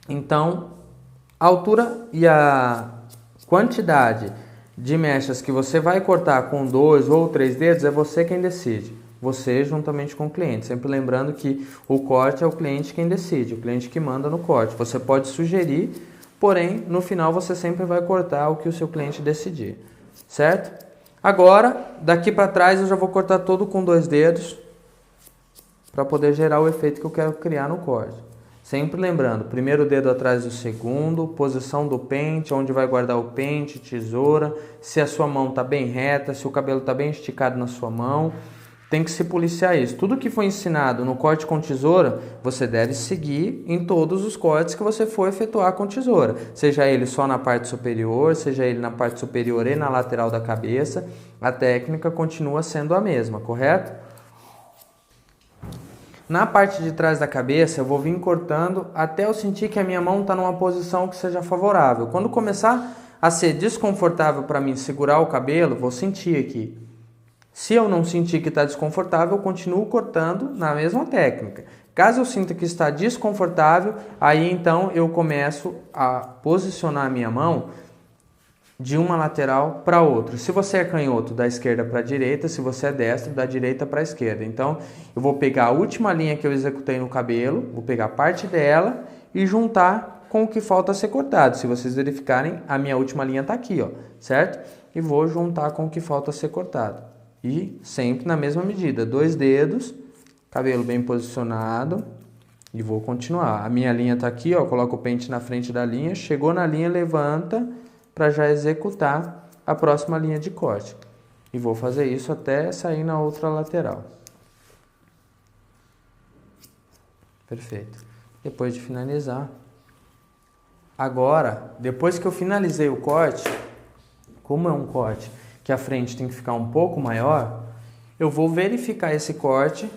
Então, a altura e a quantidade de mechas que você vai cortar com 2 ou 3 dedos é você quem decide. Você juntamente com o cliente. Sempre lembrando que o corte é o cliente quem decide, o cliente que manda no corte. Você pode sugerir, porém, no final você sempre vai cortar o que o seu cliente decidir. Certo? Agora, daqui para trás eu já vou cortar todo com 2 dedos para poder gerar o efeito que eu quero criar no corte. Sempre lembrando, primeiro dedo atrás do segundo, posição do pente, onde vai guardar o pente, tesoura, se a sua mão está bem reta, se o cabelo está bem esticado na sua mão. Tem que se policiar isso. Tudo que foi ensinado no corte com tesoura, você deve seguir em todos os cortes que você for efetuar com tesoura. Seja ele só na parte superior, seja ele na parte superior e na lateral da cabeça, a técnica continua sendo a mesma, correto? Na parte de trás da cabeça, eu vou vir cortando até eu sentir que a minha mão está numa posição que seja favorável. Quando começar a ser desconfortável para mim segurar o cabelo, vou sentir aqui. Se eu não sentir que está desconfortável, eu continuo cortando na mesma técnica. Caso eu sinta que está desconfortável, aí então eu começo a posicionar a minha mão de uma lateral para outra. Se você é canhoto, da esquerda para a direita. Se você é destro, da direita para a esquerda. Então, eu vou pegar a última linha que eu executei no cabelo, vou pegar parte dela e juntar com o que falta ser cortado. Se vocês verificarem, a minha última linha está aqui, ó, certo? E vou juntar com o que falta ser cortado. E sempre na mesma medida, 2 dedos, cabelo bem posicionado. E vou continuar. A minha linha está aqui, ó, coloco o pente na frente da linha, chegou na linha, levanta para já executar a próxima linha de corte. E vou fazer isso até sair na outra lateral. Perfeito. Depois de finalizar. Agora, depois que eu finalizei o corte, como é um corte que a frente tem que ficar um pouco maior, eu vou verificar esse corte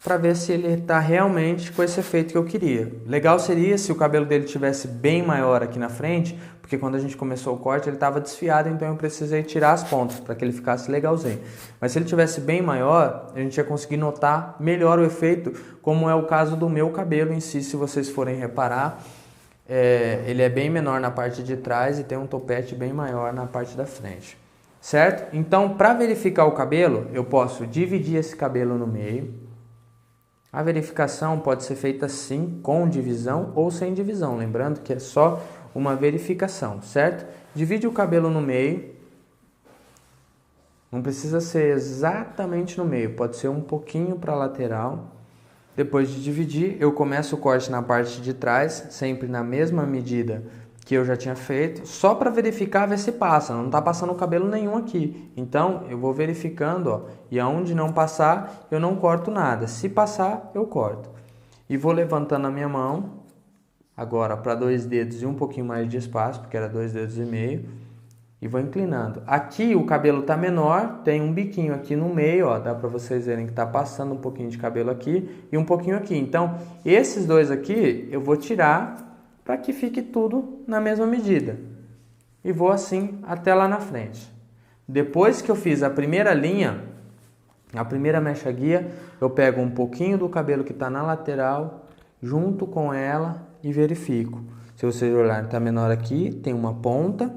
para ver se ele está realmente com esse efeito que eu queria. Legal seria se o cabelo dele tivesse bem maior aqui na frente, porque quando a gente começou o corte ele estava desfiado, então eu precisei tirar as pontas para que ele ficasse legalzinho. Mas se ele tivesse bem maior, a gente ia conseguir notar melhor o efeito, como é o caso do meu cabelo em si. Se vocês forem reparar, ele é bem menor na parte de trás e tem um topete bem maior na parte da frente. Certo? Então, para verificar o cabelo, eu posso dividir esse cabelo no meio. A verificação pode ser feita sim com divisão ou sem divisão, lembrando que é só uma verificação, certo? Divide o cabelo no meio, não precisa ser exatamente no meio, pode ser um pouquinho para a lateral. Depois de dividir, eu começo o corte na parte de trás, sempre na mesma medida que eu já tinha feito, só para verificar, ver se passa, não está passando cabelo nenhum aqui. Então, eu vou verificando, ó, e aonde não passar, eu não corto nada. Se passar, eu corto. E vou levantando a minha mão, agora para 2 dedos e um pouquinho mais de espaço, porque era 2 dedos e meio, e vou inclinando. Aqui o cabelo está menor, tem um biquinho aqui no meio, ó, dá para vocês verem que está passando um pouquinho de cabelo aqui e um pouquinho aqui. Então, esses dois aqui eu vou tirar para que fique tudo na mesma medida. E vou assim até lá na frente. Depois que eu fiz a primeira linha, a primeira mecha guia, eu pego um pouquinho do cabelo que está na lateral, junto com ela e verifico. Se vocês olharem, está menor aqui, tem uma ponta,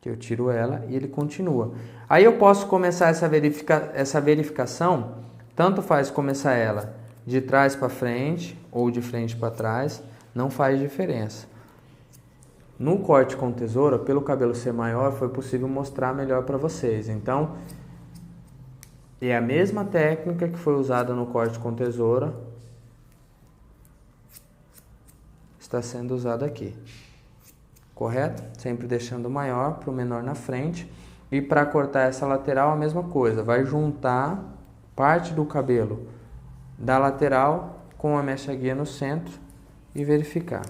que eu tiro ela e ele continua. Aí eu posso começar essa verificação, tanto faz começar ela de trás para frente ou de frente para trás, não faz diferença. No corte com tesoura, pelo cabelo ser maior, foi possível mostrar melhor para vocês. Então, é a mesma técnica que foi usada no corte com tesoura, está sendo usada aqui. Correto? Sempre deixando o maior para o menor na frente. E para cortar essa lateral, a mesma coisa. Vai juntar parte do cabelo da lateral com a mecha guia no centro e verificar.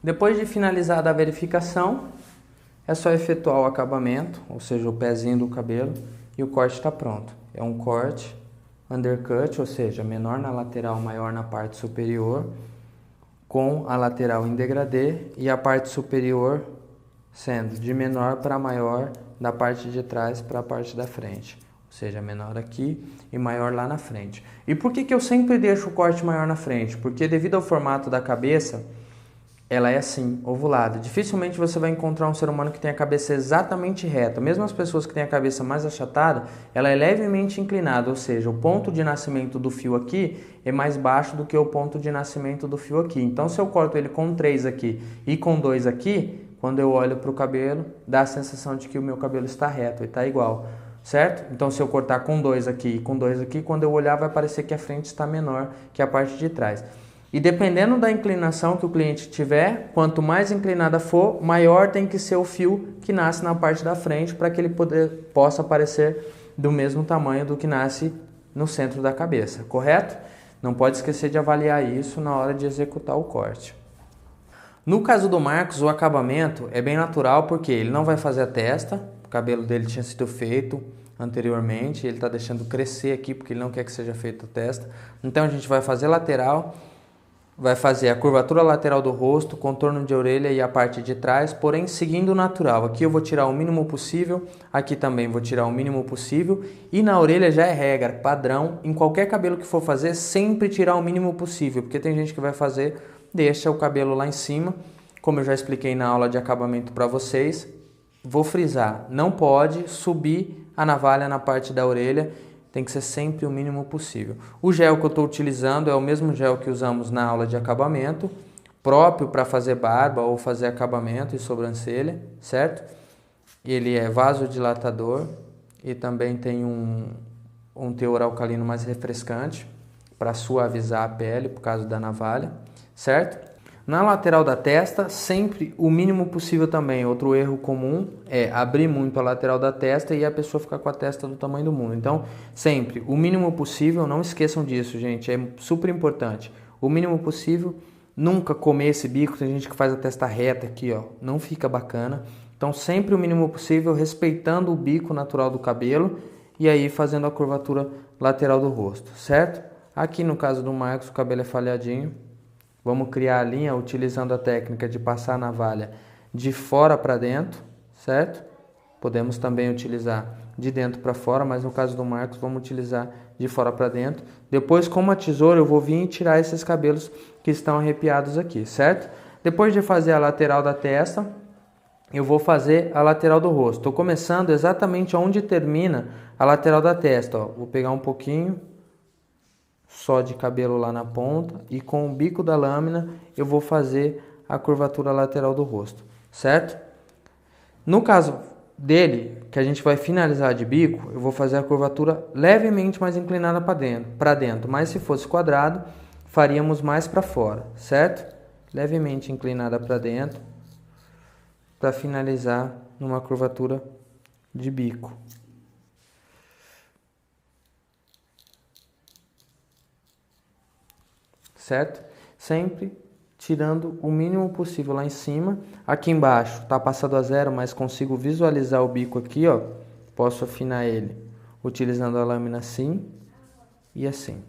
Depois de finalizada a verificação, é só efetuar o acabamento, ou seja, o pezinho do cabelo, e o corte está pronto. É um corte undercut, ou seja, menor na lateral, maior na parte superior, com a lateral em degradê e a parte superior sendo de menor para maior da parte de trás para a parte da frente. Ou seja, menor aqui e maior lá na frente. E por que eu sempre deixo o corte maior na frente? Porque devido ao formato da cabeça, ela é assim, ovulada. Dificilmente você vai encontrar um ser humano que tenha a cabeça exatamente reta. Mesmo as pessoas que têm a cabeça mais achatada, ela é levemente inclinada, ou seja, o ponto de nascimento do fio aqui é mais baixo do que o ponto de nascimento do fio aqui. Então, se eu corto ele com 3 aqui e com 2 aqui, quando eu olho para o cabelo, dá a sensação de que o meu cabelo está reto, ele está igual, certo? Então, se eu cortar com 2 aqui e com 2 aqui, quando eu olhar vai parecer que a frente está menor que a parte de trás. E dependendo da inclinação que o cliente tiver, quanto mais inclinada for, maior tem que ser o fio que nasce na parte da frente para que ele possa aparecer do mesmo tamanho do que nasce no centro da cabeça, correto? Não pode esquecer de avaliar isso na hora de executar o corte. No caso do Marcos, o acabamento é bem natural porque ele não vai fazer a testa, o cabelo dele tinha sido feito anteriormente, ele está deixando crescer aqui porque ele não quer que seja feita a testa. Então a gente vai fazer lateral, vai fazer a curvatura lateral do rosto, contorno de orelha e a parte de trás, porém seguindo o natural. Aqui eu vou tirar o mínimo possível, aqui também vou tirar o mínimo possível e na orelha já é regra, padrão, em qualquer cabelo que for fazer, sempre tirar o mínimo possível, porque tem gente que vai fazer, deixa o cabelo lá em cima, como eu já expliquei na aula de acabamento para vocês. Vou frisar, não pode subir a navalha na parte da orelha, tem que ser sempre o mínimo possível. O gel que eu estou utilizando é o mesmo gel que usamos na aula de acabamento, próprio para fazer barba ou fazer acabamento e sobrancelha, certo? Ele é vasodilatador e também tem um teor alcalino mais refrescante para suavizar a pele por causa da navalha, certo? Na lateral da testa, sempre o mínimo possível também. Outro erro comum é abrir muito a lateral da testa e a pessoa ficar com a testa do tamanho do mundo. Então, sempre o mínimo possível, não esqueçam disso, gente, é super importante. O mínimo possível, nunca comer esse bico, tem gente que faz a testa reta aqui, ó, não fica bacana. Então, sempre o mínimo possível, respeitando o bico natural do cabelo e aí fazendo a curvatura lateral do rosto, certo? Aqui no caso do Marcos, o cabelo é falhadinho. Vamos criar a linha utilizando a técnica de passar a navalha de fora para dentro, certo? Podemos também utilizar de dentro para fora, mas no caso do Marcos vamos utilizar de fora para dentro. Depois com uma tesoura eu vou vir e tirar esses cabelos que estão arrepiados aqui, certo? Depois de fazer a lateral da testa, eu vou fazer a lateral do rosto. Estou começando exatamente onde termina a lateral da testa, ó. Vou pegar um pouquinho só de cabelo lá na ponta e com o bico da lâmina eu vou fazer a curvatura lateral do rosto, certo? No caso dele, que a gente vai finalizar de bico, eu vou fazer a curvatura levemente mais inclinada para dentro, mas se fosse quadrado, faríamos mais para fora, certo? Levemente inclinada para dentro, para finalizar numa curvatura de bico. Certo? Sempre tirando o mínimo possível lá em cima. Aqui embaixo está passado a zero, mas consigo visualizar o bico aqui, ó. Posso afinar ele utilizando a lâmina assim e assim,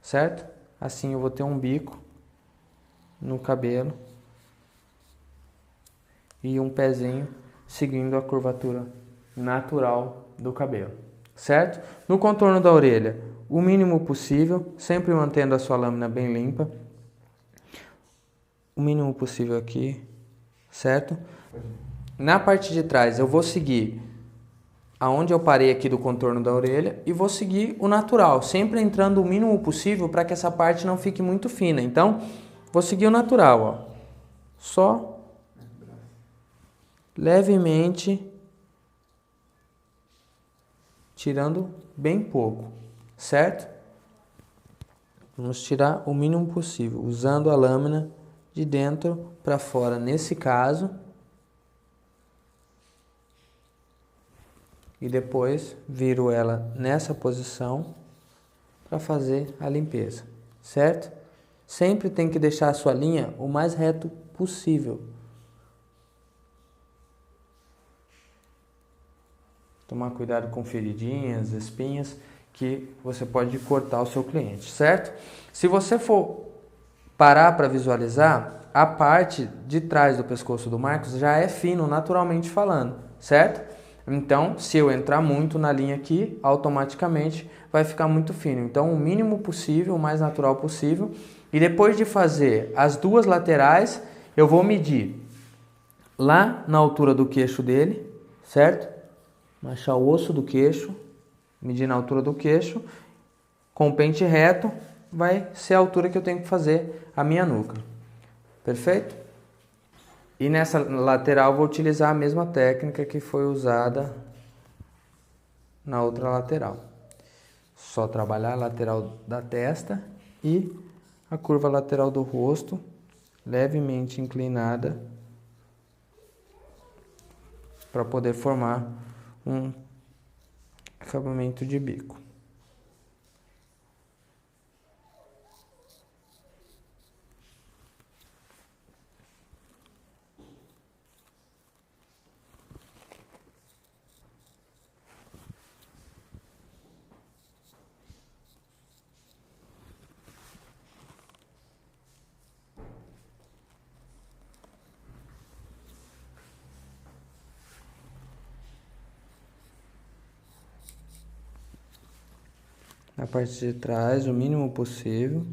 certo? Assim eu vou ter um bico no cabelo e um pezinho seguindo a curvatura natural do cabelo, certo? No contorno da orelha, o mínimo possível, sempre mantendo a sua lâmina bem limpa. O mínimo possível aqui, certo? Na parte de trás eu vou seguir aonde eu parei aqui do contorno da orelha e vou seguir o natural, sempre entrando o mínimo possível para que essa parte não fique muito fina. Então, vou seguir o natural, ó. Só levemente tirando bem pouco, certo? Vamos tirar o mínimo possível, usando a lâmina de dentro para fora, nesse caso. E depois viro ela nessa posição para fazer a limpeza, certo? Sempre tem que deixar a sua linha o mais reto possível. Tomar cuidado com feridinhas, espinhas, que você pode cortar o seu cliente, certo? Se você for parar para visualizar, a parte de trás do pescoço do Marcos já é fino, naturalmente falando, certo? Então, se eu entrar muito na linha aqui, automaticamente vai ficar muito fino. Então, o mínimo possível, o mais natural possível. E depois de fazer as duas laterais, eu vou medir lá na altura do queixo dele, certo? Achar o osso do queixo, medir na altura do queixo, com o pente reto, vai ser a altura que eu tenho que fazer a minha nuca. Perfeito? E nessa lateral vou utilizar a mesma técnica que foi usada na outra lateral. Só trabalhar a lateral da testa e a curva lateral do rosto, levemente inclinada, para poder formar um acabamento de bico. Na parte de trás, o mínimo possível.